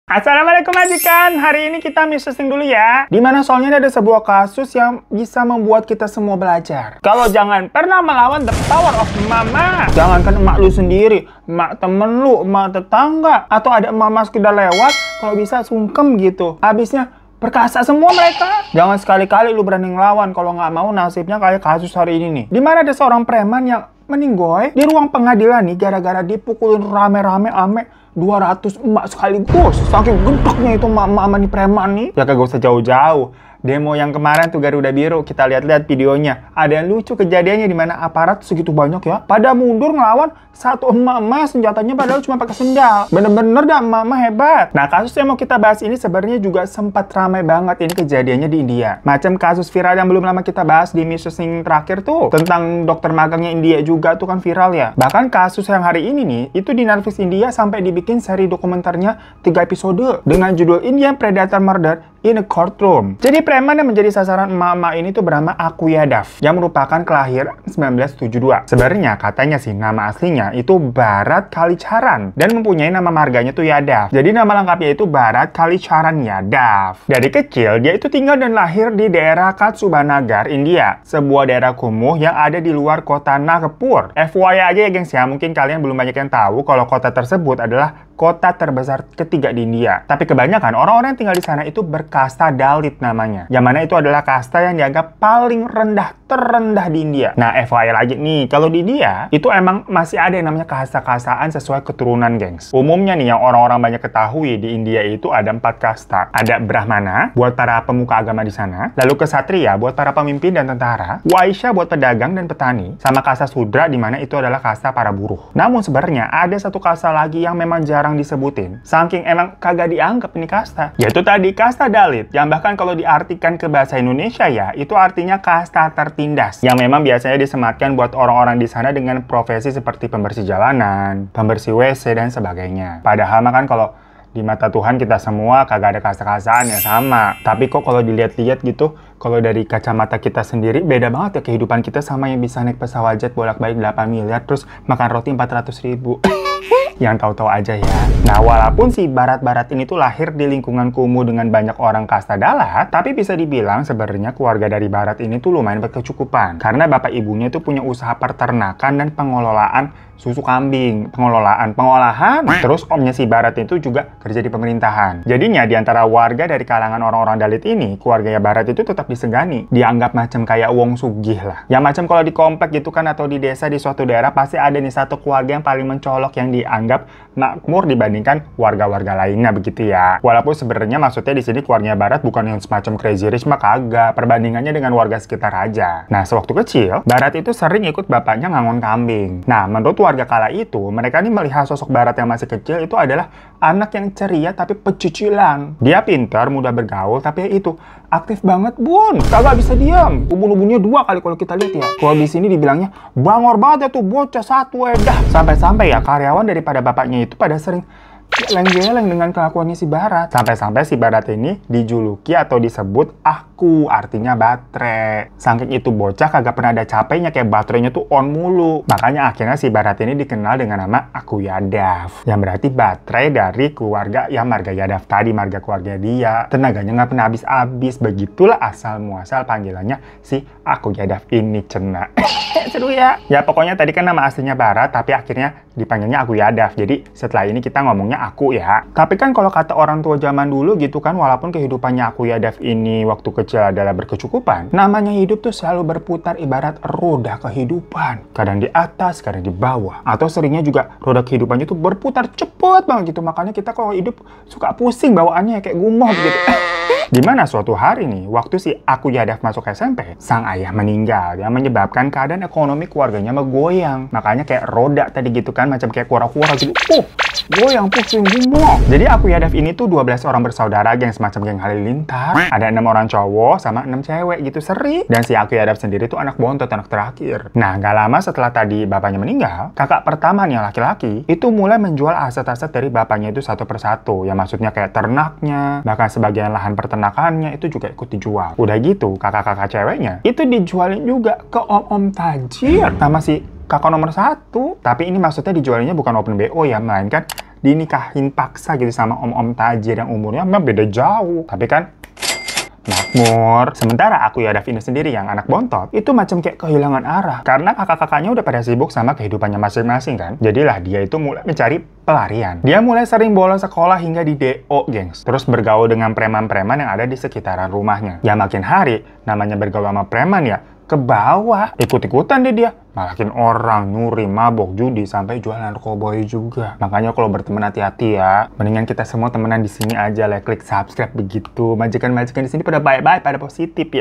Assalamualaikum majikan, hari ini kita missusing dulu ya. Dimana soalnya ada sebuah kasus yang bisa membuat kita semua belajar. Kalau jangan pernah melawan the power of mama. Jangankan emak lu sendiri, emak temen lu, emak tetangga, atau ada emak-emak sekedar lewat, kalau bisa sungkem gitu. Habisnya perkasa semua mereka. Jangan sekali-kali lu berani ngelawan kalau nggak mau nasibnya kayak kasus hari ini nih. Dimana ada seorang preman yang meninggoy di ruang pengadilan nih gara-gara dipukulin rame-rame ame 200 emak sekaligus. Saking gempaknya itu emak-emak nih preman nih. Ya kagak usah jauh-jauh. Demo yang kemarin tuh Garuda Biru, kita lihat-lihat videonya. Ada yang lucu kejadiannya di mana aparat segitu banyak ya. Pada mundur ngelawan satu emak-emak senjatanya padahal cuma pakai sendal. Bener-bener dah emak-emak hebat. Nah kasus yang mau kita bahas ini sebenarnya juga sempat ramai banget ini kejadiannya di India. Macam kasus viral yang belum lama kita bahas di missusing terakhir tuh. Tentang dokter magangnya India juga tuh kan viral ya. Bahkan kasus yang hari ini nih, itu di Netflix India sampai dibikin seri dokumenternya 3 episode. Dengan judul Indian Predator Murder in a Courtroom. Jadi preman yang menjadi sasaran emak-emak ini tuh bernama Aku Yadav, yang merupakan kelahir 1972. Sebenarnya katanya sih nama aslinya itu Bharat Kalicharan dan mempunyai nama marganya tuh Yadav. Jadi nama lengkapnya itu Bharat Kalicharan Yadav. Dari kecil dia itu tinggal dan lahir di daerah Katsubanagar, India, sebuah daerah kumuh yang ada di luar kota Nagpur. FYI aja ya gengs ya, mungkin kalian belum banyak yang tahu kalau kota tersebut adalah kota terbesar ketiga di India. Tapi kebanyakan orang-orang yang tinggal di sana itu berkasta Dalit namanya. Yang mana itu adalah kasta yang dianggap paling rendah, terendah di India. Nah, FYI lagi nih, kalau di India, itu emang masih ada yang namanya kasta-kastaan sesuai keturunan, gengs. Umumnya nih, yang orang-orang banyak ketahui di India itu ada 4 kasta. Ada Brahmana, buat para pemuka agama di sana. Lalu Ksatria, buat para pemimpin dan tentara. Waisya, buat pedagang dan petani. Sama kasta Sudra, di mana itu adalah kasta para buruh. Namun sebenarnya, ada satu kasta lagi yang memang jarang disebutin. Saking emang kagak dianggap ini kasta. Yaitu tadi, kasta Dalit. Yang bahkan kalau diartikan ke bahasa Indonesia ya, itu artinya kasta tertindas. Yang memang biasanya disematkan buat orang-orang di sana dengan profesi seperti pembersih jalanan, pembersih WC, dan sebagainya. Padahal kan kalau di mata Tuhan kita semua kagak ada kasta-kastaan yang sama. Tapi kok kalau dilihat-lihat gitu, kalau dari kacamata kita sendiri, beda banget ya kehidupan kita sama yang bisa naik pesawat jet bolak-balik 8 miliar, terus makan roti 400.000. Yang tahu-tahu aja ya. Nah, walaupun si Bharat ini tuh lahir di lingkungan kumuh dengan banyak orang kasta Dalat, tapi bisa dibilang sebenarnya keluarga dari Bharat ini tuh lumayan berkecukupan. Karena bapak ibunya tuh punya usaha peternakan dan pengelolaan susu kambing, pengolahan. Terus omnya si Bharat itu juga kerja di pemerintahan. Jadinya di antara warga dari kalangan orang-orang Dalit ini, keluarganya Bharat itu tetap disegani. Dianggap macam kayak wong sugih lah. Ya macam kalau di komplek gitu kan atau di desa di suatu daerah pasti ada nih satu keluarga yang paling mencolok yang dianggap makmur dibandingkan warga-warga lainnya begitu ya. Walaupun sebenarnya maksudnya di sini keluarganya Bharat bukan yang semacam crazy rich mah kagak. Perbandingannya dengan warga sekitar aja. Nah, sewaktu kecil, Bharat itu sering ikut bapaknya ngangon kambing. Nah, menurut warga kala itu, mereka ini melihat sosok Bharat yang masih kecil itu adalah anak yang ceria tapi pecicilan. Dia pintar, mudah bergaul, tapi ya itu aktif banget bun. Kagak bisa diam. Ubun-ubunnya 2 kali kalau kita lihat ya. Kalau di sini dibilangnya bangor banget ya tuh bocah satu edah. Sampai-sampai ya karyawan daripada bapaknya itu pada sering geleng-geleng dengan kelakuannya si Bharat. Sampai-sampai si Bharat ini dijuluki atau disebut Aku, artinya baterai. Saking itu bocah kagak pernah ada capeknya, kayak baterainya tuh on mulu. Makanya akhirnya si Bharat ini dikenal dengan nama Aku Yadav. Yang berarti baterai dari keluarga yang marga Yadav tadi, marga keluarga dia. Tenaganya nggak pernah habis-habis. Begitulah asal muasal panggilannya si Aku Yadav ini, cena. Seru ya. Ya pokoknya tadi kan nama aslinya Bharat, tapi akhirnya dipanggilnya Aku Yadav. Jadi setelah ini kita ngomongnya Aku ya. Tapi kan kalau kata orang tua zaman dulu gitu kan, walaupun kehidupannya Aku Yadav ini waktu kecil adalah berkecukupan, namanya hidup tuh selalu berputar ibarat roda kehidupan. Kadang di atas, kadang di bawah. Atau seringnya juga roda kehidupannya tuh berputar cepet banget gitu. Makanya kita kalau hidup suka pusing bawaannya kayak gumoh gitu. Dimana suatu hari nih, waktu si Aku Yadav masuk SMP, sang ayah meninggal yang menyebabkan keadaan ekonomi keluarganya menggoyang. Makanya kayak roda tadi gitu kan, macam kayak kura-kura gitu. Goyang pusing gumoh. Jadi Aku Yadav ini tuh 12 orang bersaudara geng semacam geng halilintar. Ada 6 orang cowok sama 6 cewek gitu, seri. Dan si Aku Yadav sendiri tuh anak bontot, anak terakhir. Nah, gak lama setelah tadi bapaknya meninggal, kakak pertama nih yang laki-laki itu mulai menjual aset-aset dari bapaknya itu satu persatu. Ya maksudnya kayak ternaknya, bahkan sebagian lahan peternakannya itu juga ikut dijual. Udah gitu, kakak-kakak ceweknya itu dijualin juga ke om-om tajir sama si kakak nomor 1. Tapi ini maksudnya dijualnya bukan open BO ya, melainkan dinikahin paksa gitu sama om-om tajir yang umurnya memang beda jauh. Tapi kan makmur. Sementara Aku Yadav ini sendiri yang anak bontot, itu macam kayak kehilangan arah. Karena kakak-kakaknya udah pada sibuk sama kehidupannya masing-masing kan. Jadilah dia itu mulai mencari pelarian. Dia mulai sering bolos sekolah hingga di DO, gengs. Terus bergaul dengan preman-preman yang ada di sekitaran rumahnya. Ya makin hari, namanya bergaul sama preman ya, ke bawah. Ikut-ikutan deh dia. Malakin orang, nyuri, mabok, judi, sampai jual narkoboy juga. Makanya kalau berteman hati-hati ya. Mendingan kita semua temenan di sini aja lah, klik subscribe begitu. Majikan-majikan di sini pada baik-baik, pada positif ya.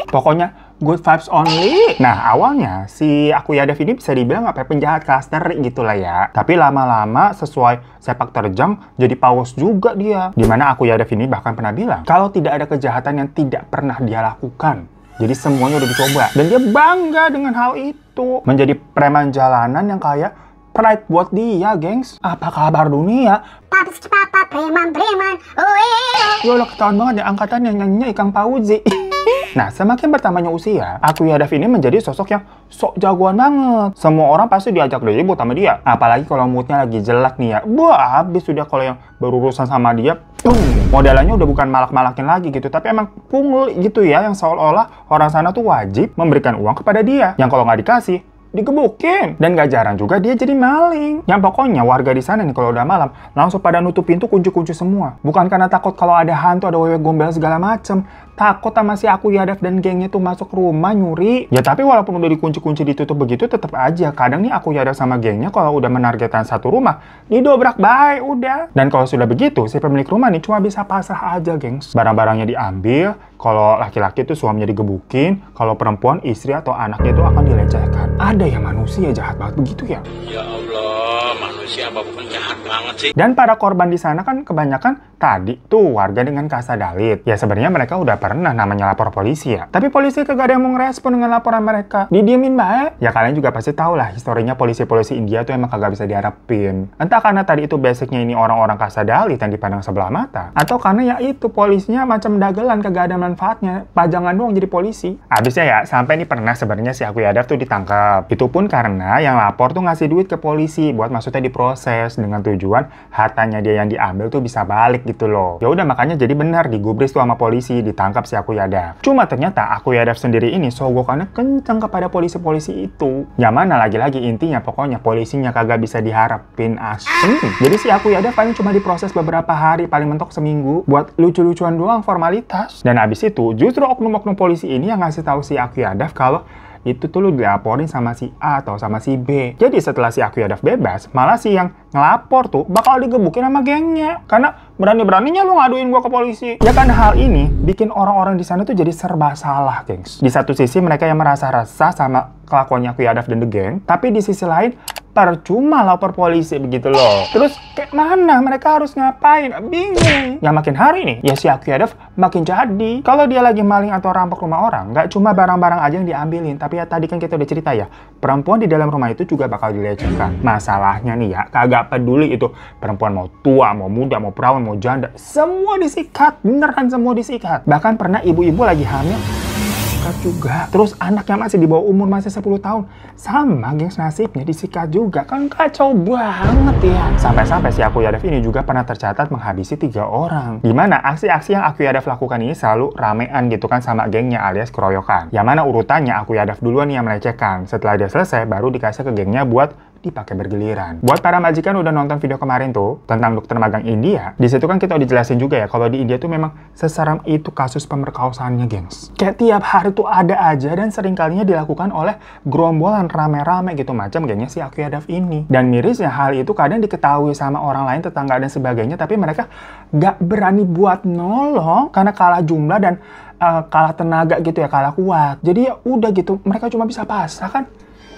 Pokoknya good vibes only. Nah, awalnya si Aku Yadav ini bisa dibilang apa penjahat kelas terik gitu lah ya. Tapi lama-lama sesuai sepak terjang jadi paus juga dia. Dimana Aku Yadav ini bahkan pernah bilang kalau tidak ada kejahatan yang tidak pernah dia lakukan. Jadi semuanya udah dicoba. Dan dia bangga dengan hal itu. Menjadi preman jalanan yang kayak pride buat dia, gengs. Apa kabar dunia? Papa preman-preman. Ya udah ketahuan banget ya angkatannya nyanyinya Ikang Fauzi. Nah, semakin bertambahnya usia, Aku Yadav ini menjadi sosok yang sok jagoan banget. Semua orang pasti diajak ribut sama dia. Apalagi kalau moodnya lagi jelek nih ya. Wah, habis sudah kalau yang berurusan sama dia. Modelannya udah bukan malak-malakin lagi gitu. Tapi emang pungli gitu ya. Yang seolah-olah orang sana tuh wajib memberikan uang kepada dia. Yang kalau nggak dikasih, digebukin. Dan gak jarang juga dia jadi maling. Yang pokoknya warga di sana nih kalau udah malam langsung pada nutup pintu, kunci-kunci semua. Bukan karena takut kalau ada hantu, ada wewe gombel segala macem. Takut sama si Aku Yadav dan gengnya tuh masuk rumah nyuri. Ya tapi walaupun udah dikunci-kunci ditutup begitu, tetap aja kadang nih Aku Yadav sama gengnya kalau udah menargetkan satu rumah, didobrak baik udah. Dan kalau sudah begitu, si pemilik rumah nih cuma bisa pasrah aja, gengs. Barang-barangnya diambil. Kalau laki-laki itu suaminya digebukin, kalau perempuan, istri atau anaknya itu akan dilecehkan. Ada ya manusia jahat banget begitu ya? Ya Allah, manusia apa bukan jahat banget sih? Dan para korban di sana kan kebanyakan tadi tuh warga dengan kasta Dalit. Ya sebenarnya mereka udah pernah namanya lapor polisi ya. Tapi polisi kagak ada yang mau ngerespon dengan laporan mereka. Didiemin baik. Ya kalian juga pasti tahu lah historinya polisi-polisi India tuh emang kagak bisa diharapin. Entah karena tadi itu basicnya ini orang-orang kasta Dalit yang dipandang sebelah mata. Atau karena ya itu polisinya macam dagelan kagak ada manfaatnya. Pajangan doang jadi polisi. Abisnya ya sampai nih pernah sebenarnya si Aku Yadav tuh ditangkap. Itu pun karena yang lapor tuh ngasih duit ke polisi buat maksudnya diproses dengan tujuan hartanya dia yang diambil tuh bisa balik gitu loh. Ya udah makanya jadi benar digubris tuh sama polisi, ditangkap si Aku Yadav. Cuma ternyata Aku Yadav sendiri ini sogokannya kenceng kepada polisi-polisi itu. Ya mana lagi-lagi intinya pokoknya polisinya kagak bisa diharapin asli. Jadi si Aku Yadav paling cuma diproses beberapa hari, paling mentok seminggu buat lucu-lucuan doang formalitas. Dan abis itu justru oknum-oknum polisi ini yang ngasih tahu si Aku Yadav kalau itu tuh lu dilaporin sama si A atau sama si B. Jadi setelah si Aku Yadav bebas, malah si yang ngelapor tuh bakal digebukin sama gengnya. Karena berani-beraninya lu ngaduin gua ke polisi. Ya kan hal ini bikin orang-orang di sana tuh jadi serba salah, gengs. Di satu sisi mereka yang merasa resah sama kelakuannya Aku Yadav dan the gang, tapi di sisi lain percuma lapor polisi begitu loh. Terus kayak mana mereka harus ngapain? Bingung. Yang makin hari nih, ya si Aku Yadav makin jadi. Kalau dia lagi maling atau rampok rumah orang, nggak cuma barang-barang aja yang diambilin, tapi ya tadi kan kita udah cerita ya, perempuan di dalam rumah itu juga bakal dilecehkan. Masalahnya nih ya, kagak peduli itu perempuan mau tua, mau muda, mau perawan, mau janda, semua disikat. Beneran semua disikat. Bahkan pernah ibu-ibu lagi hamil juga. Terus anak yang masih di bawah umur masih 10 tahun sama gengs nasibnya disikat juga. Kan kacau banget ya. Sampai-sampai si Aku Yadav ini juga pernah tercatat menghabisi 3 orang. Dimana aksi-aksi yang Aku Yadav lakukan ini selalu ramean gitu kan sama gengnya alias keroyokan. Yang mana urutannya Aku Yadav duluan yang melecehkan. Setelah dia selesai baru dikasih ke gengnya buat dipakai bergiliran. Buat para majikan udah nonton video kemarin tuh tentang dokter magang India, di situ kan kita udah dijelasin juga ya kalau di India tuh memang seseram itu kasus pemerkosaaannya, gengs. Kayak tiap hari tuh ada aja dan seringkalinya dilakukan oleh gerombolan rame-rame gitu macam gengnya si Aku Yadav ini. Dan mirisnya hal itu kadang diketahui sama orang lain, tetangga dan sebagainya, tapi mereka nggak berani buat nolong karena kalah jumlah dan kalah tenaga gitu ya, kalah kuat. Jadi ya udah gitu, mereka cuma bisa pasrah kan.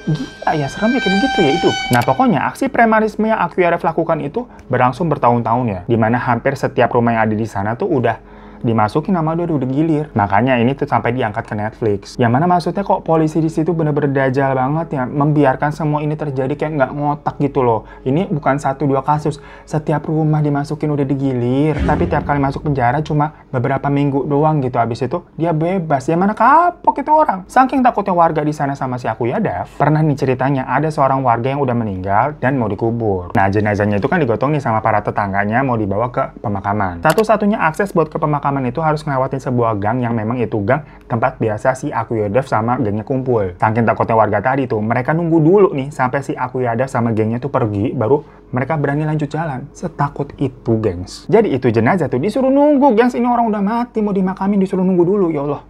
Gila ya, serem ya kayak begitu ya itu. Nah pokoknya aksi premanisme yang Aku Yadav lakukan itu berlangsung bertahun-tahun ya. Dimana hampir setiap rumah yang ada di sana tuh udah dimasukin nama dia udah gilir. Makanya ini tuh sampai diangkat ke Netflix. Yang mana maksudnya kok polisi di situ bener-bener dajal banget ya, membiarkan semua ini terjadi kayak nggak ngotak gitu loh. Ini bukan 1-2 kasus, setiap rumah dimasukin udah digilir, tapi tiap kali masuk penjara cuma beberapa minggu doang gitu. Habis itu dia bebas. Yang mana kapok itu orang. Saking takutnya warga di sana sama si Akuya Dav, pernah nih ceritanya ada seorang warga yang udah meninggal dan mau dikubur. Nah, jenazahnya itu kan digotong nih sama para tetangganya mau dibawa ke pemakaman. Satu-satunya akses buat ke pemakaman itu harus ngelewatin sebuah gang yang memang itu gang tempat biasa si Akuya Dav sama gengnya kumpul. Saking takutnya warga tadi tuh, mereka nunggu dulu nih sampai si Akuya Dav sama gengnya tuh pergi, baru mereka berani lanjut jalan. Setakut itu, gengs. Jadi itu jenazah tuh disuruh nunggu, gengs. Ini orang udah mati, mau dimakamin disuruh nunggu dulu. Ya Allah.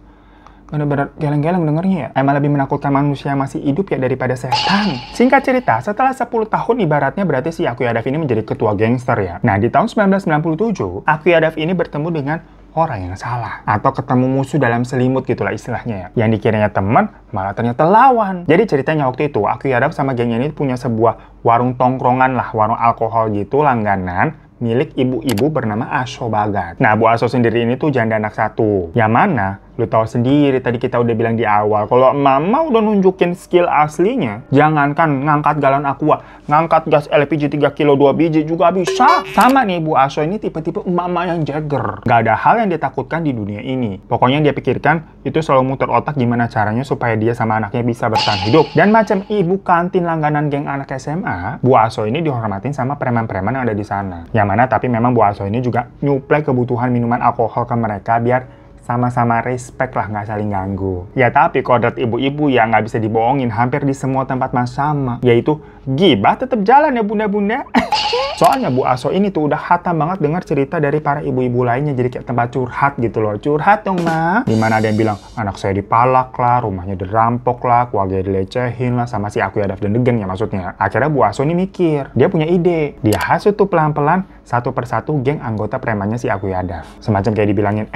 Bener-bener geleng-geleng dengernya ya. Emang lebih menakutkan manusia yang masih hidup ya daripada setan. Singkat cerita, setelah 10 tahun ibaratnya berarti si Akuya Dav ini menjadi ketua gangster ya. Nah, di tahun 1997, Akuya Dav ini bertemu dengan orang yang salah. Atau ketemu musuh dalam selimut gitulah istilahnya ya. Yang dikiranya teman, malah ternyata lawan. Jadi ceritanya waktu itu, Akuya Dav sama gengnya ini punya sebuah warung tongkrongan lah, warung alkohol gitu langganan, milik ibu-ibu bernama Aso Bagat. Nah, Bu Aso sendiri ini tuh janda anak satu. Yang mana, lu tahu sendiri tadi kita udah bilang di awal, kalau mama udah nunjukin skill aslinya, jangankan ngangkat galon aqua, ngangkat gas LPG 3 kilo 2 biji juga bisa. Sama nih, Bu Aso ini tipe-tipe mama yang jager. Gak ada hal yang dia takutkan di dunia ini. Pokoknya dia pikirkan, itu selalu muter otak gimana caranya supaya dia sama anaknya bisa bertahan hidup. Dan macam ibu kantin langganan geng anak SMA, Bu Aso ini dihormatin sama preman-preman yang ada di sana. Yang mana tapi memang Bu Aso ini juga nyuplai kebutuhan minuman alkohol ke mereka biar sama-sama respect lah, nggak saling ganggu. Ya tapi kodrat ibu-ibu yang nggak bisa dibohongin hampir di semua tempat mas sama, yaitu gibah tetap jalan ya bunda-bunda. Soalnya Bu Aso ini tuh udah hatam banget dengar cerita dari para ibu-ibu lainnya, jadi kayak tempat curhat gitu loh. Curhat dong, Ma. Dimana ada yang bilang, anak saya dipalak lah, rumahnya dirampok lah, keluarga dilecehin lah, sama si Akuya Dav dan Degen ya maksudnya. Akhirnya Bu Aso ini mikir, dia punya ide. Dia hasut tuh pelan-pelan, satu persatu geng anggota premannya si Akuya Dav. Semacam kayak dibilangin,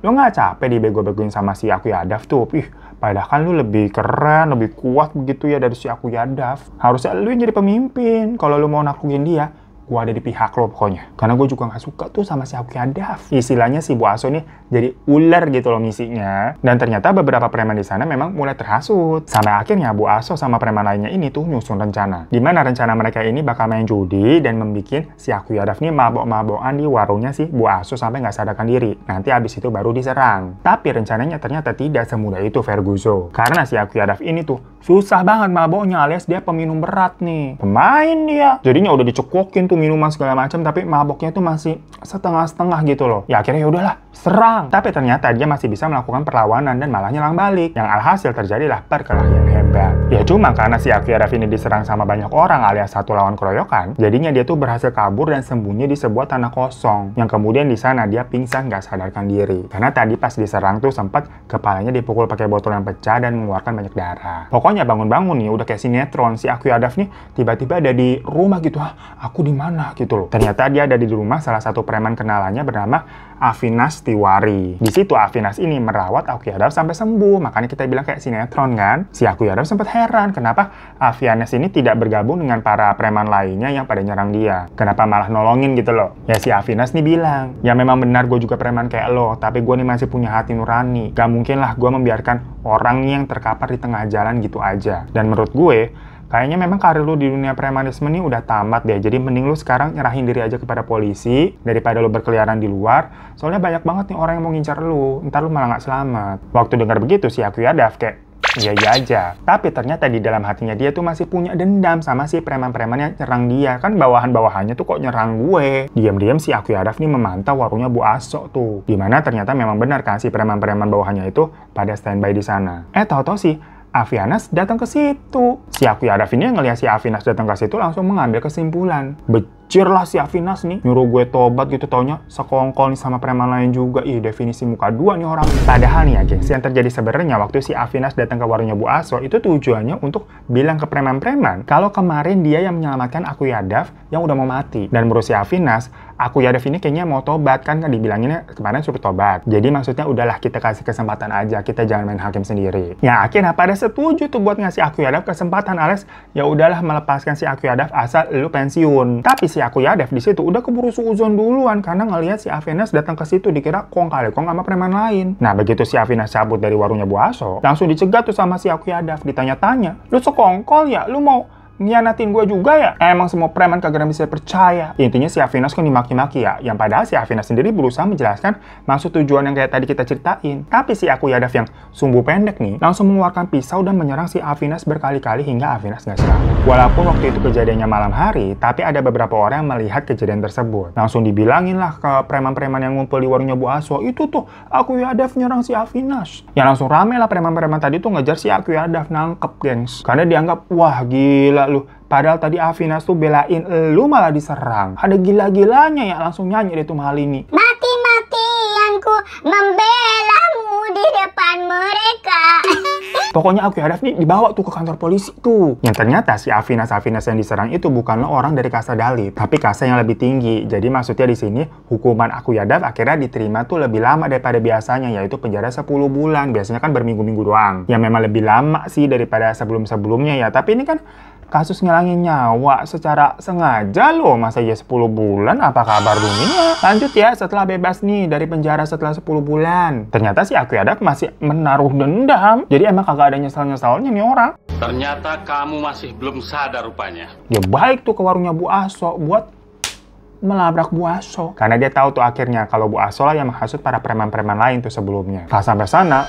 lo nggak capek dibego-begoin sama si Akuya Dav tuh? Ih, padahal kan lu lebih keren, lebih kuat begitu ya dari si Akuya Dav. Harusnya lu yang jadi pemimpin. Kalau lu mau naklukin dia, gua ada di pihak lo pokoknya. Karena gue juga nggak suka tuh sama si Akuya Dav. Istilahnya si Bu Aso ini jadi ular gitu loh misinya. Dan ternyata beberapa preman di sana memang mulai terhasut. Sampai akhirnya Bu Aso sama preman lainnya ini tuh nyusun rencana. Dimana rencana mereka ini bakal main judi dan membuat si Akuya Dav ini mabok-mabokan di warungnya si Bu Aso sampai nggak sadarkan diri. Nanti abis itu baru diserang. Tapi rencananya ternyata tidak semudah itu Ferguson. Karena si Akuya Dav ini tuh susah banget maboknya, alias dia peminum berat nih. Pemain dia. Jadinya udah dicekokin tuh minuman segala macam, tapi maboknya tuh masih setengah-setengah gitu loh. Ya akhirnya yaudahlah, serang. Tapi ternyata dia masih bisa melakukan perlawanan dan malah nyerang balik. Yang alhasil terjadilah perkelahian hebat. Ya cuma karena si Akuya Dav ini diserang sama banyak orang alias satu lawan keroyokan, jadinya dia tuh berhasil kabur dan sembunyi di sebuah tanah kosong. Yang kemudian di sana dia pingsan gak sadarkan diri. Karena tadi pas diserang tuh sempat kepalanya dipukul pakai botol yang pecah dan mengeluarkan banyak darah. Pokoknya bangun-bangun nih udah kayak sinetron, si Akuya Dav nih tiba-tiba ada di rumah gitu. Aku di mana gitu loh. Ternyata dia ada di rumah salah satu preman kenalannya bernama Avinas Tiwari. Di situ Avinas ini merawat Akuya Dav sampai sembuh. Makanya kita bilang kayak sinetron kan. Si Akuya Dav sempat heran kenapa Avinas ini tidak bergabung dengan para preman lainnya yang pada nyerang dia. Kenapa malah nolongin gitu loh. Ya si Avinas nih bilang, ya memang benar gue juga preman kayak lo, tapi gue nih masih punya hati nurani. Gak mungkin lah gue membiarkan orang yang terkapar di tengah jalan gitu aja. Dan menurut gue, kayaknya memang karir lu di dunia premanisme ini udah tamat deh. Jadi mending lu sekarang nyerahin diri aja kepada polisi daripada lu berkeliaran di luar. Soalnya banyak banget nih orang yang mau ngincar lu. Ntar lu malah nggak selamat. Waktu dengar begitu si Akuya Dav kayak iya aja. Tapi ternyata di dalam hatinya dia tuh masih punya dendam sama si preman-preman yang nyerang dia. Kan bawahan-bawahannya tuh kok nyerang gue. Diam-diam si Akuya Dav nih memantau warungnya Bu Aso tuh. Dimana ternyata memang benar kan si preman-preman bawahannya itu pada standby di sana. Tahu-tahu sih Avinas datang ke situ. Si Akuya Dav ini ngelihat si Avinas datang ke situ langsung mengambil kesimpulan. Becir lah si Avinas nih. Nyuruh gue tobat gitu, taunya sekongkol nih sama preman lain juga. Ih, definisi muka dua nih orang. Padahal nih ya gengs, yang terjadi sebenarnya waktu si Avinas datang ke warungnya Bu Aso itu tujuannya untuk bilang ke preman-preman kalau kemarin dia yang menyelamatkan Akuya Dav yang udah mau mati. Dan menurut si Avinas, Aku Yadav ini kayaknya mau tobat, kan dibilanginnya kemarin suruh tobat. Jadi maksudnya udahlah kita kasih kesempatan aja, kita jangan main hakim sendiri. Ya akhirnya pada setuju tuh buat ngasih Aku Yadav kesempatan, alias ya udahlah melepaskan si Aku Yadav asal lu pensiun. Tapi si Aku Yadav di situ udah keburu suuzon duluan karena ngelihat si Avinas datang ke situ dikira kong kali kong sama preman lain. Nah begitu si Avinas cabut dari warungnya Bu Aso, langsung dicegat tuh sama si Aku Yadav, ditanya-tanya, lu sekongkol ya, lu mau ngianatin gue juga ya? Emang semua preman kagak bisa percaya. Intinya si Avinas kan dimaki-maki ya, yang padahal si Avinas sendiri berusaha menjelaskan maksud tujuan yang kayak tadi kita ceritain. Tapi si Aku Yadav yang sumbu pendek nih, langsung mengeluarkan pisau dan menyerang si Avinas berkali-kali hingga Avinas nggak selamat. Walaupun waktu itu kejadiannya malam hari, tapi ada beberapa orang yang melihat kejadian tersebut. Langsung dibilangin lah ke preman-preman yang ngumpul di warungnya Bu Aso, itu tuh Aku Yadav nyerang si Avinas. Ya langsung rame lah preman-preman tadi tuh ngejar si Aku Yadav, nangkep gengs. Karena dianggap, wah gila lu. Padahal tadi Avinas tuh belain lu malah diserang. Ada gila-gilanya ya, langsung nyanyi deh tuh Malini. Mati-matianku membelamu di depan mereka. Pokoknya Aku Yadav nih dibawa tuh ke kantor polisi tuh. Yang ternyata si Avinas yang diserang itu bukanlah orang dari kasta Dalit, tapi kasta yang lebih tinggi. Jadi maksudnya di sini hukuman Aku Yadav akhirnya diterima tuh lebih lama daripada biasanya, yaitu penjara 10 bulan. Biasanya kan berminggu-minggu doang. Ya memang lebih lama sih daripada sebelum-sebelumnya ya. Tapi ini kan kasus ngilangin nyawa secara sengaja loh, masa ya 10 bulan, apa kabar dunia? Lanjut ya, setelah bebas nih dari penjara setelah 10 bulan. Ternyata si Aku Yadav masih menaruh dendam. Jadi emang kagak ada nyesal-nyesalnya nih orang. Ternyata kamu masih belum sadar rupanya. Ya baik tuh ke warungnya Bu Aso buat melabrak Bu Aso. Karena dia tahu tuh akhirnya kalau Bu Aso lah yang menghasut para preman-preman lain tuh sebelumnya. Pas sampai sana,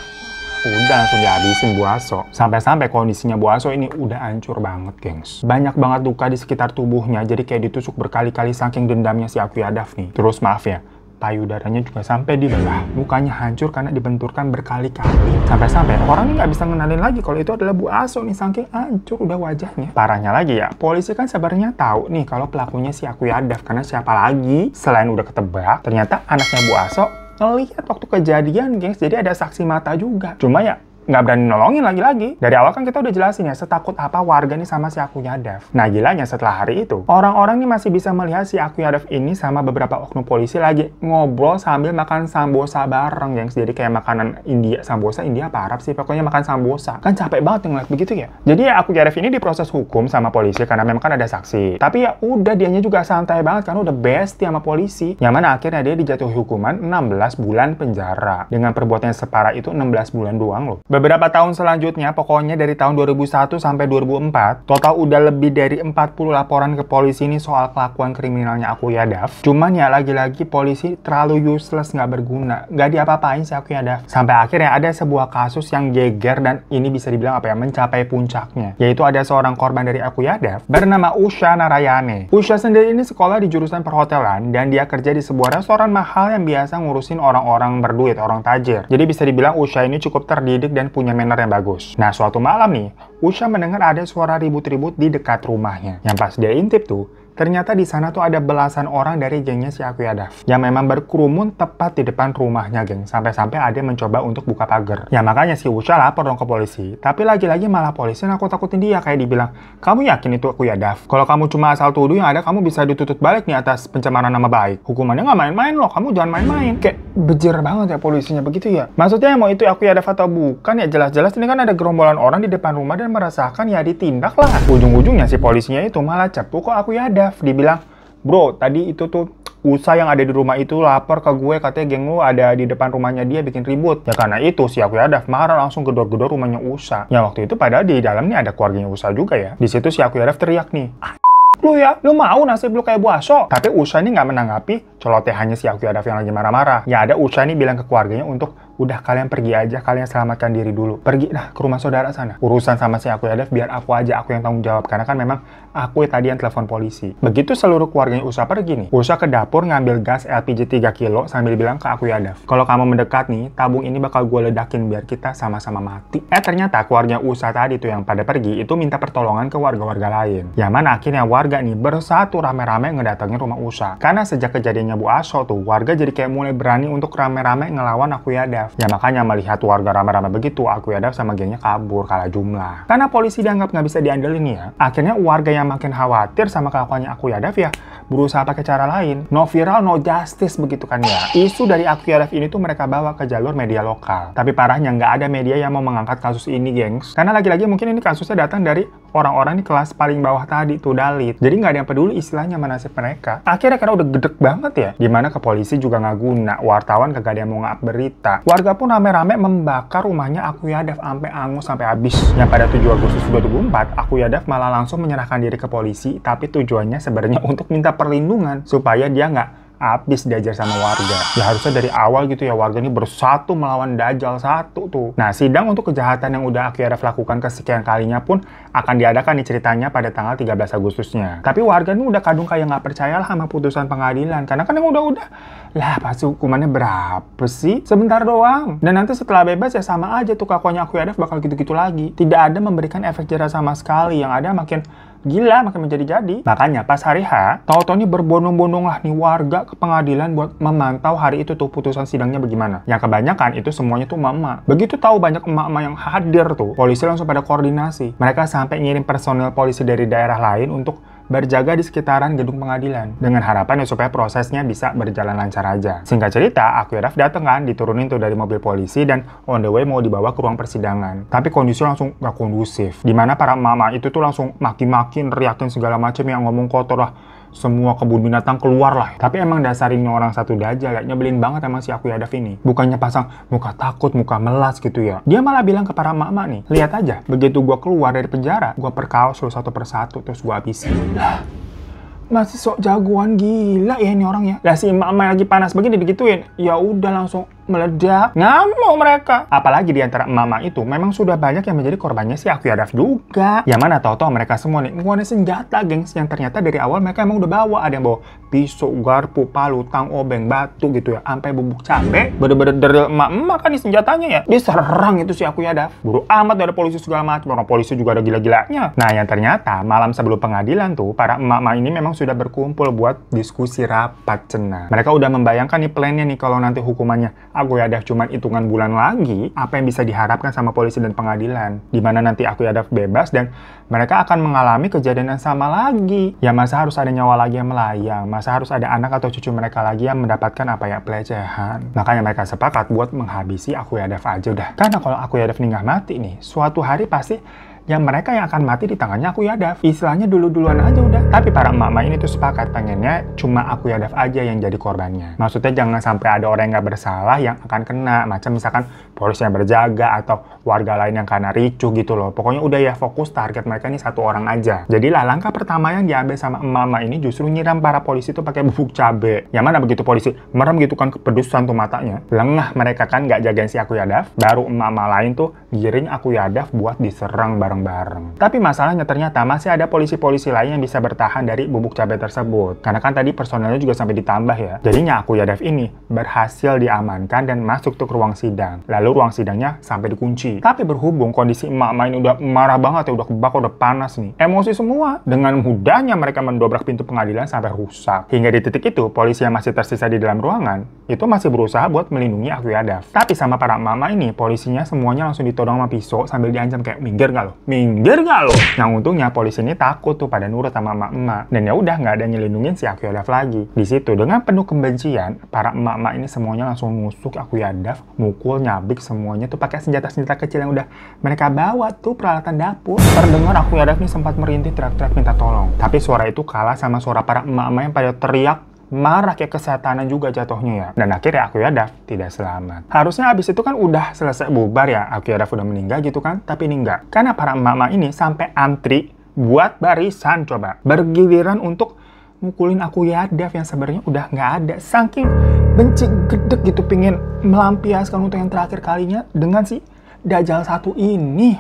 udah langsung dihabisin Bu Aso. Sampai-sampai kondisinya Bu Aso ini udah hancur banget, gengs. Banyak banget luka di sekitar tubuhnya, jadi kayak ditusuk berkali-kali saking dendamnya si Aku Yadav nih. Terus maaf ya, payudaranya juga sampai dibelah. Mukanya hancur karena dibenturkan berkali-kali. Sampai-sampai orang ini nggak bisa ngenalin lagi kalau itu adalah Bu Aso nih, saking hancur udah wajahnya. Parahnya lagi ya, polisi kan sebenarnya tahu nih kalau pelakunya si Aku Yadav, karena siapa lagi selain udah ketebak, ternyata anaknya Bu Aso ngelihat waktu kejadian, gengs. Jadi ada saksi mata juga. Cuma ya nggak berani nolongin lagi-lagi. Dari awal kan kita udah jelasin ya, setakut apa warga nih sama si Aku Yadav. Nah gilanya setelah hari itu, orang-orang nih masih bisa melihat si Aku Yadav ini sama beberapa oknum polisi lagi ngobrol sambil makan sambosa bareng, gengs. Jadi kayak makanan India, sambosa India apa Arab sih? Pokoknya makan sambosa. Kan capek banget ngeliat begitu ya. Jadi ya Aku Yadav ini diproses hukum sama polisi karena memang kan ada saksi. Tapi ya udah, dianya juga santai banget karena udah bestie sama polisi. Yang mana akhirnya dia dijatuhi hukuman 16 bulan penjara. Dengan perbuatan yang separah itu 16 bulan doang loh. Beberapa tahun selanjutnya, pokoknya dari tahun 2001 sampai 2004, total udah lebih dari 40 laporan ke polisi ini soal kelakuan kriminalnya Aku Yadav. Cuman ya lagi-lagi polisi terlalu useless, nggak berguna, nggak diapa-apain si Aku Yadav. Sampai akhirnya ada sebuah kasus yang geger dan ini bisa dibilang apa ya, mencapai puncaknya. Yaitu ada seorang korban dari Aku Yadav bernama Usha Narayane. Usha sendiri ini sekolah di jurusan perhotelan dan dia kerja di sebuah restoran mahal yang biasa ngurusin orang-orang berduit, orang tajir. Jadi bisa dibilang Usha ini cukup terdidik dan punya manner yang bagus. Nah, suatu malam nih, Usha mendengar ada suara ribut-ribut di dekat rumahnya. Yang pas dia intip tuh, ternyata di sana tuh ada belasan orang dari gengnya si Aku Yadav yang memang berkerumun tepat di depan rumahnya, geng. Sampai-sampai ada yang mencoba untuk buka pagar. Ya makanya si Usha lapor dong ke polisi. Tapi lagi-lagi malah polisi nakut-nakutin dia, kayak dibilang, kamu yakin itu Aku Yadav? Kalau kamu cuma asal tuduh yang ada kamu bisa dituntut balik nih atas pencemaran nama baik. Hukumannya nggak main-main loh, kamu jangan main-main. Kayak bejir banget ya polisinya begitu ya. Maksudnya mau itu Aku Yadav atau bukan ya jelas-jelas ini kan ada gerombolan orang di depan rumah dan merasakan ya ditindak lah. Ujung-ujungnya si polisinya itu malah cepuk kok Aku Yadav. Dibilang, bro tadi itu tuh Usha yang ada di rumah itu lapor ke gue, katanya geng lu ada di depan rumahnya dia bikin ribut. Ya karena itu si Aku Yadav marah langsung gedor-gedor rumahnya Usha. Ya waktu itu padahal di dalam nih ada keluarganya Usha juga ya. Di situ si Aku Yadav teriak nih, lu ya, lu mau nasib lu kayak Bu Aso? Tapi Usha ini nggak menanggapi celotehannya si Aku Yadav yang lagi marah-marah. Ya ada Usha ini bilang ke keluarganya untuk udah kalian pergi aja, kalian selamatkan diri dulu. Pergi lah ke rumah saudara sana. Urusan sama si Aku Yadav biar aku aja, aku yang tanggung jawab. Karena kan memang aku tadi yang telepon polisi. Begitu seluruh keluarganya Usha pergi nih, Usha ke dapur ngambil gas LPG 3 kilo sambil bilang ke Aku Yadav, kalau kamu mendekat nih, tabung ini bakal gue ledakin biar kita sama-sama mati. Ternyata keluarga Usha tadi tuh yang pada pergi itu minta pertolongan ke warga-warga lain. Yang mana akhirnya warga nih bersatu rame-rame ngedatengin rumah Usha. Karena sejak kejadiannya Bu Aso tuh, warga jadi kayak mulai berani untuk rame-rame ngelawan Aku Yadav. Yadav. Ya makanya melihat warga ramai-ramai begitu, Aku Yadav sama gengnya kabur kalah jumlah. Karena polisi dianggap nggak bisa diandelin ya, akhirnya warga yang makin khawatir sama kelakuannya Aku Yadav ya berusaha pakai cara lain. No viral, no justice begitu kan ya. Isu dari Aku Yadav ini tuh mereka bawa ke jalur media lokal. Tapi parahnya nggak ada media yang mau mengangkat kasus ini, gengs. Karena lagi-lagi mungkin ini kasusnya datang dari orang-orang di kelas paling bawah tadi tuh, Dalit. Jadi nggak ada yang peduli istilahnya sama nasib mereka. Akhirnya karena udah gedek banget ya, dimana ke polisi juga nggak guna, wartawan kagak ada yang mau ngap berita. Warga pun rame-rame membakar rumahnya Aku Yadav sampai angus sampai habis. Yang pada 7 Agustus 2004, Aku Yadav malah langsung menyerahkan diri ke polisi, tapi tujuannya sebenarnya untuk minta perlindungan supaya dia nggak habis diajar sama warga. Ya harusnya dari awal gitu ya, warga ini bersatu melawan Dajjal satu tuh. Nah, sidang untuk kejahatan yang udah Aku Yadav lakukan kesekian kalinya pun akan diadakan nih ceritanya pada tanggal 13 Agustusnya. Tapi warga ini udah kadung kayak nggak percaya lah sama putusan pengadilan. Karena kan yang udah-udah, lah pasti hukumannya berapa sih? Sebentar doang. Dan nanti setelah bebas ya sama aja tuh kelakuannya Aku Yadav bakal gitu-gitu lagi. Tidak ada memberikan efek jerah sama sekali. Yang ada makin gila, makin menjadi-jadi. Makanya pas hari H, tau-tau nih berbondong-bondong lah nih warga ke pengadilan buat memantau hari itu tuh putusan sidangnya bagaimana. Yang kebanyakan itu semuanya tuh mama. Begitu tahu banyak emak-emak yang hadir tuh, polisi langsung pada koordinasi. Mereka sampai ngirim personel polisi dari daerah lain untuk berjaga di sekitaran gedung pengadilan dengan harapan ya supaya prosesnya bisa berjalan lancar aja. Singkat cerita, Aku Yadav dateng kan, diturunin tuh dari mobil polisi dan on the way mau dibawa ke ruang persidangan. Tapi kondisi langsung gak kondusif, dimana para mama itu tuh langsung maki-maki, neriakin segala macam yang ngomong kotor lah. Semua kebun binatang keluar lah. Tapi emang dasarin orang satu Dajjal, nyebelin banget emang si Aku Yadav ini. Bukannya pasang muka takut, muka melas gitu ya. Dia malah bilang ke para emak-emak nih, lihat aja, begitu gua keluar dari penjara, gua perkaos lu satu persatu, terus gua habisin. Lah, masih sok jagoan gila ya ini orang ya. Lah si emak-emak lagi panas begini digituin, ya udah langsung meledak, ngamuk mereka. Apalagi di antara emak-emak itu memang sudah banyak yang menjadi korbannya si Aku Yadav juga. Yang mana tahu-tahu mereka semua nih ngeluarin senjata, gengs, yang ternyata dari awal mereka emang udah bawa. Ada yang bawa pisau, garpu, palu, tang obeng, batu gitu ya, sampai bubuk cabe. Bener-bener dari emak-emak kan nih senjatanya ya. Diserang itu si Aku Yadav. Buru amat dari polisi segala macam. Orang polisi juga ada gila-gilanya. Nah, yang ternyata malam sebelum pengadilan tuh para emak-emak ini memang sudah berkumpul buat diskusi rapat cenah. Mereka udah membayangkan nih plannya nih kalau nanti hukumannya Aku Yadav cuma hitungan bulan lagi, apa yang bisa diharapkan sama polisi dan pengadilan. Dimana nanti Aku Yadav bebas dan mereka akan mengalami kejadian yang sama lagi. Ya masa harus ada nyawa lagi yang melayang, masa harus ada anak atau cucu mereka lagi yang mendapatkan apa ya, pelecehan. Makanya mereka sepakat buat menghabisi Aku Yadav aja udah. Karena kalau Aku Yadav ini nggak mati nih, suatu hari pasti ya mereka yang akan mati di tangannya Aku Yadav. Istilahnya dulu-duluan aja udah. Tapi para emak-emak ini tuh sepakat pengennya cuma Aku Yadav aja yang jadi korbannya. Maksudnya jangan sampai ada orang yang nggak bersalah yang akan kena. Macam misalkan polisi yang berjaga atau warga lain yang kena ricuh gitu loh. Pokoknya udah ya, fokus target mereka ini satu orang aja. Jadilah langkah pertama yang diambil sama emak-emak ini justru nyiram para polisi tuh pakai bubuk cabe. Yang mana begitu polisi merem gitu kan, kepedusan tuh matanya. Lengah mereka kan nggak jagain si Aku Yadav. Baru emak-emak lain tuh giring Aku Yadav buat diserang bareng. Tapi masalahnya ternyata masih ada polisi-polisi lain yang bisa bertahan dari bubuk cabai tersebut. Karena kan tadi personelnya juga sampai ditambah ya. Jadinya Aku Yadav ini berhasil diamankan dan masuk tuh ke ruang sidang. Lalu ruang sidangnya sampai dikunci. Tapi berhubung kondisi emak-emak ini udah marah banget ya, udah kebakar, udah panas nih. Emosi semua. Dengan mudahnya mereka mendobrak pintu pengadilan sampai rusak. Hingga di titik itu, polisi yang masih tersisa di dalam ruangan itu masih berusaha buat melindungi Aku Yadav. Tapi sama para emak-emak ini, polisinya semuanya langsung ditodong sama pisau sambil diancam kayak, minggir nggak lo? Minggir nggak lo? Yang untungnya polisi ini takut tuh pada nurut sama emak-emak. Dan ya udah nggak ada nyelindungin si Aku Yadav lagi. Di situ dengan penuh kebencian, para emak-emak ini semuanya langsung nusuk Aku Yadav, mukul, nyabik semuanya tuh pakai senjata-senjata kecil yang udah mereka bawa tuh, peralatan dapur. Terdengar Aku Yadav ini sempat merintih teriak-teriak minta tolong. Tapi suara itu kalah sama suara para emak-emak yang pada teriak marah kayak kesetanan juga jatuhnya ya. Dan akhirnya Aku Yadav tidak selamat. Harusnya abis itu kan udah selesai bubar ya, Aku Yadav udah meninggal gitu kan, tapi ini enggak. Karena para emak-emak ini sampai antri buat barisan coba, bergiliran untuk mukulin Aku Yadav yang sebenarnya udah nggak ada. Saking benci gedek gitu, pingin melampiaskan untuk yang terakhir kalinya dengan si Dajjal satu ini.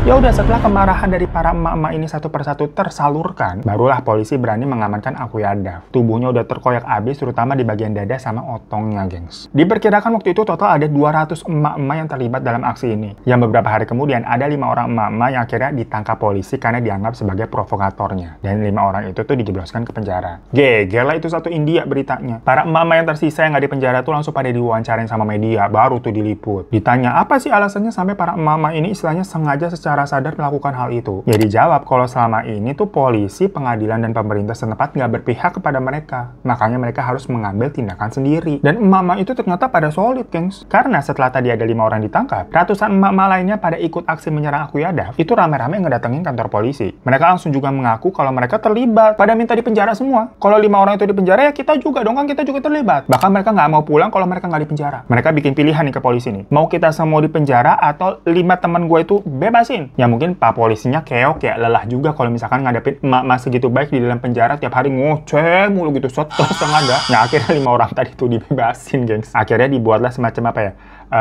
Ya udah, setelah kemarahan dari para emak-emak ini satu persatu tersalurkan, barulah polisi berani mengamankan Akuyadav. Tubuhnya udah terkoyak abis, terutama di bagian dada sama otongnya, gengs. Diperkirakan waktu itu total ada 200 emak-emak yang terlibat dalam aksi ini. Yang beberapa hari kemudian ada 5 orang emak-emak yang akhirnya ditangkap polisi karena dianggap sebagai provokatornya. Dan 5 orang itu tuh dijebloskan ke penjara. Geger lah itu satu India beritanya. Para emak-emak yang tersisa yang nggak di penjara tuh langsung pada diwawancarain sama media, baru tuh diliput. Ditanya apa sih alasannya sampai para emak-emak ini istilahnya sengaja secara sadar melakukan hal itu. Ya dijawab kalau selama ini tuh polisi, pengadilan, dan pemerintah setempat nggak berpihak kepada mereka. Makanya mereka harus mengambil tindakan sendiri. Dan emak-emak itu ternyata pada solid, gengs. Karena setelah tadi ada 5 orang ditangkap, ratusan emak-emak lainnya pada ikut aksi menyerang Akuyadav, itu rame-rame ngedatengin kantor polisi. Mereka langsung juga mengaku kalau mereka terlibat, pada minta dipenjara semua. Kalau 5 orang itu dipenjara, ya kita juga dong, kan kita juga terlibat. Bahkan mereka nggak mau pulang kalau mereka nggak dipenjara. Mereka bikin pilihan nih ke polisi nih. Mau kita semua dipenjara atau 5 teman gue itu bebasin? Ya mungkin pak polisinya keok ya, lelah juga kalau misalkan ngadepin emak-emak segitu baik di dalam penjara tiap hari ngoceh mulu gitu, stres yang ada. Nah akhirnya 5 orang tadi tuh dibebasin, gengs. Akhirnya dibuatlah semacam apa ya,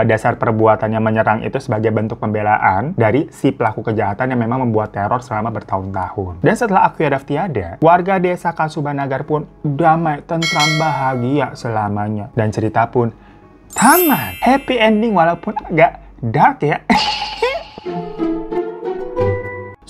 dasar perbuatannya menyerang itu sebagai bentuk pembelaan dari si pelaku kejahatan yang memang membuat teror selama bertahun-tahun. Dan setelah Akuyadav tiada, warga desa Kasubanagar pun damai, tentram, bahagia selamanya. Dan cerita pun tamat. Happy ending walaupun agak dark ya.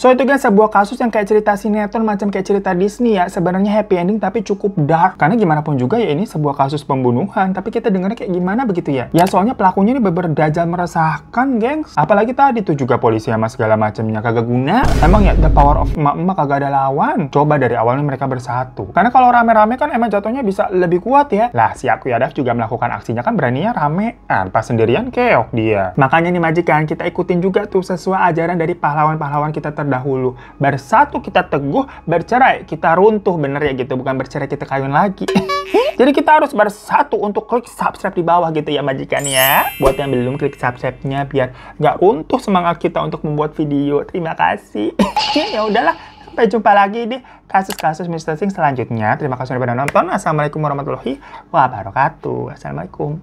So itu guys, sebuah kasus yang kayak cerita sinetron, macam kayak cerita Disney ya. Sebenarnya happy ending tapi cukup dark. Karena gimana pun juga ya ini sebuah kasus pembunuhan. Tapi kita dengarnya kayak gimana begitu ya. Ya soalnya pelakunya ini bener-bener dajal meresahkan, gengs. Apalagi tadi tuh juga polisi sama segala macamnya kagak guna. Emang ya the power of emak-emak kagak ada lawan. Coba dari awalnya mereka bersatu. Karena kalau rame-rame kan emang jatuhnya bisa lebih kuat ya. Lah si Akuyadav juga melakukan aksinya kan beraninya ramean. Pas sendirian keok dia. Makanya nih majikan, kita ikutin juga tuh sesuai ajaran dari pahlawan-pahlawan kita dahulu. Bersatu kita teguh, bercerai kita runtuh, bener ya gitu, bukan bercerai kita kawin lagi. Jadi kita harus bersatu untuk klik subscribe di bawah gitu ya majikan ya. Buat yang belum, klik subscribe-nya biar nggak runtuh semangat kita untuk membuat video. Terima kasih. Ya udahlah, sampai jumpa lagi di kasus-kasus Mr. Sing selanjutnya. Terima kasih sudah nonton. Assalamualaikum warahmatullahi wabarakatuh. Assalamualaikum.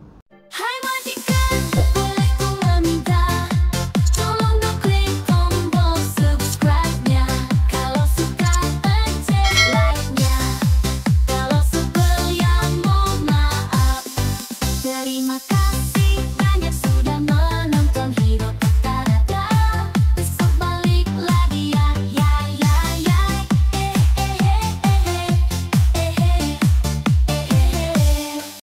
Terima kasih.